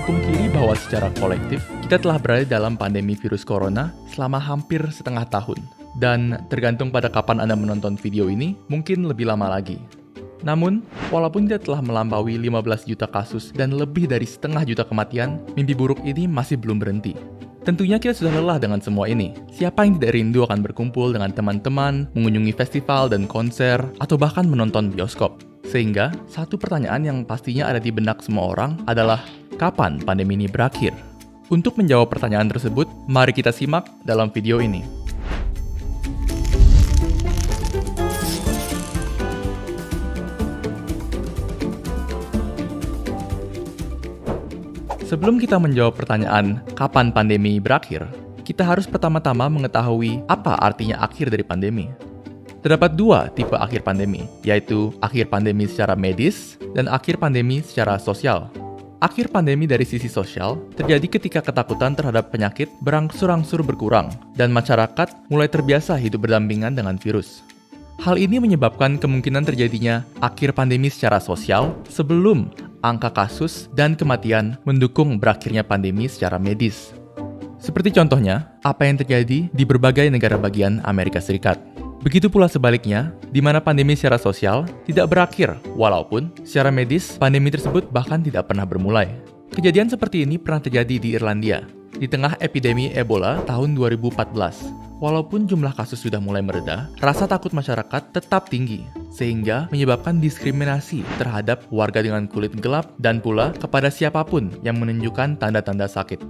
dipungkiri bahwa secara kolektif, kita telah berada dalam pandemi virus corona selama hampir setengah tahun. Dan tergantung pada kapan Anda menonton video ini, mungkin lebih lama lagi. Namun, walaupun kita telah melampaui 15 juta kasus dan lebih dari setengah juta kematian, mimpi buruk ini masih belum berhenti. Tentunya kita sudah lelah dengan semua ini. Siapa yang tidak rindu akan berkumpul dengan teman-teman, mengunjungi festival dan konser, atau bahkan menonton bioskop? Sehingga, satu pertanyaan yang pastinya ada di benak semua orang adalah, kapan pandemi ini berakhir? Untuk menjawab pertanyaan tersebut, mari kita simak dalam video ini. Sebelum kita menjawab pertanyaan kapan pandemi berakhir, kita harus pertama-tama mengetahui apa artinya akhir dari pandemi. Terdapat dua tipe akhir pandemi, yaitu akhir pandemi secara medis dan akhir pandemi secara sosial. Akhir pandemi dari sisi sosial terjadi ketika ketakutan terhadap penyakit berangsur-angsur berkurang dan masyarakat mulai terbiasa hidup berdampingan dengan virus. Hal ini menyebabkan kemungkinan terjadinya akhir pandemi secara sosial sebelum angka kasus dan kematian mendukung berakhirnya pandemi secara medis. Seperti contohnya, apa yang terjadi di berbagai negara bagian Amerika Serikat. Begitu pula sebaliknya, di mana pandemi secara sosial tidak berakhir, walaupun secara medis pandemi tersebut bahkan tidak pernah bermulai. Kejadian seperti ini pernah terjadi di Irlandia, di tengah epidemi Ebola tahun 2014. Walaupun jumlah kasus sudah mulai mereda, rasa takut masyarakat tetap tinggi, sehingga menyebabkan diskriminasi terhadap warga dengan kulit gelap dan pula kepada siapapun yang menunjukkan tanda-tanda sakit.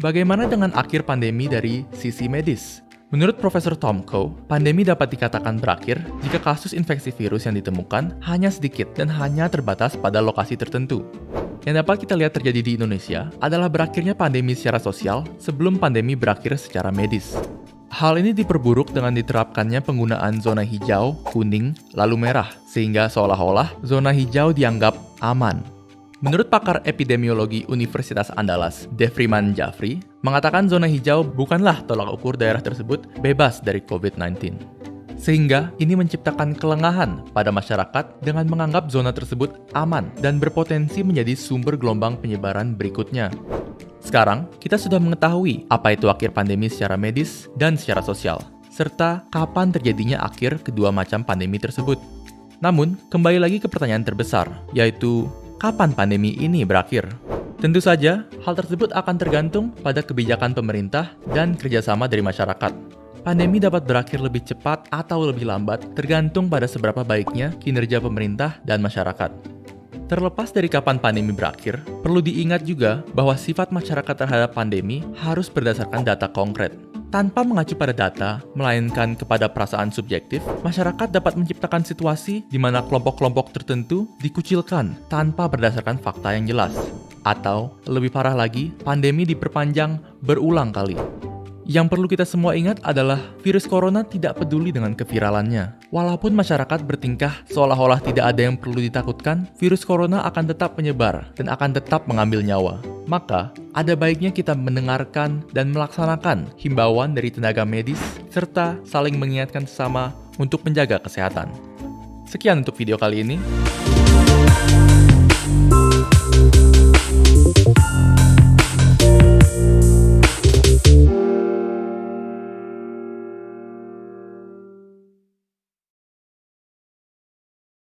Bagaimana dengan akhir pandemi dari sisi medis? Menurut Profesor Tom Coe, pandemi dapat dikatakan berakhir jika kasus infeksi virus yang ditemukan hanya sedikit dan hanya terbatas pada lokasi tertentu. Yang dapat kita lihat terjadi di Indonesia adalah berakhirnya pandemi secara sosial sebelum pandemi berakhir secara medis. Hal ini diperburuk dengan diterapkannya penggunaan zona hijau, kuning, lalu merah, sehingga seolah-olah zona hijau dianggap aman. Menurut pakar epidemiologi Universitas Andalas, Devriman Jafri, mengatakan zona hijau bukanlah tolak ukur daerah tersebut bebas dari COVID-19. Sehingga ini menciptakan kelengahan pada masyarakat dengan menganggap zona tersebut aman dan berpotensi menjadi sumber gelombang penyebaran berikutnya. Sekarang, kita sudah mengetahui apa itu akhir pandemi secara medis dan secara sosial, serta kapan terjadinya akhir kedua macam pandemi tersebut. Namun, kembali lagi ke pertanyaan terbesar, yaitu kapan pandemi ini berakhir? Tentu saja, hal tersebut akan tergantung pada kebijakan pemerintah dan kerjasama dari masyarakat. Pandemi dapat berakhir lebih cepat atau lebih lambat, tergantung pada seberapa baiknya kinerja pemerintah dan masyarakat. Terlepas dari kapan pandemi berakhir, perlu diingat juga bahwa sifat masyarakat terhadap pandemi harus berdasarkan data konkret. Tanpa mengacu pada data, melainkan kepada perasaan subjektif, masyarakat dapat menciptakan situasi di mana kelompok-kelompok tertentu dikucilkan tanpa berdasarkan fakta yang jelas. Atau, lebih parah lagi, pandemi diperpanjang berulang kali. Yang perlu kita semua ingat adalah virus corona tidak peduli dengan keviralannya. Walaupun masyarakat bertingkah seolah-olah tidak ada yang perlu ditakutkan, virus corona akan tetap menyebar dan akan tetap mengambil nyawa. Maka, ada baiknya kita mendengarkan dan melaksanakan himbauan dari tenaga medis serta saling mengingatkan sesama untuk menjaga kesehatan. Sekian untuk video kali ini.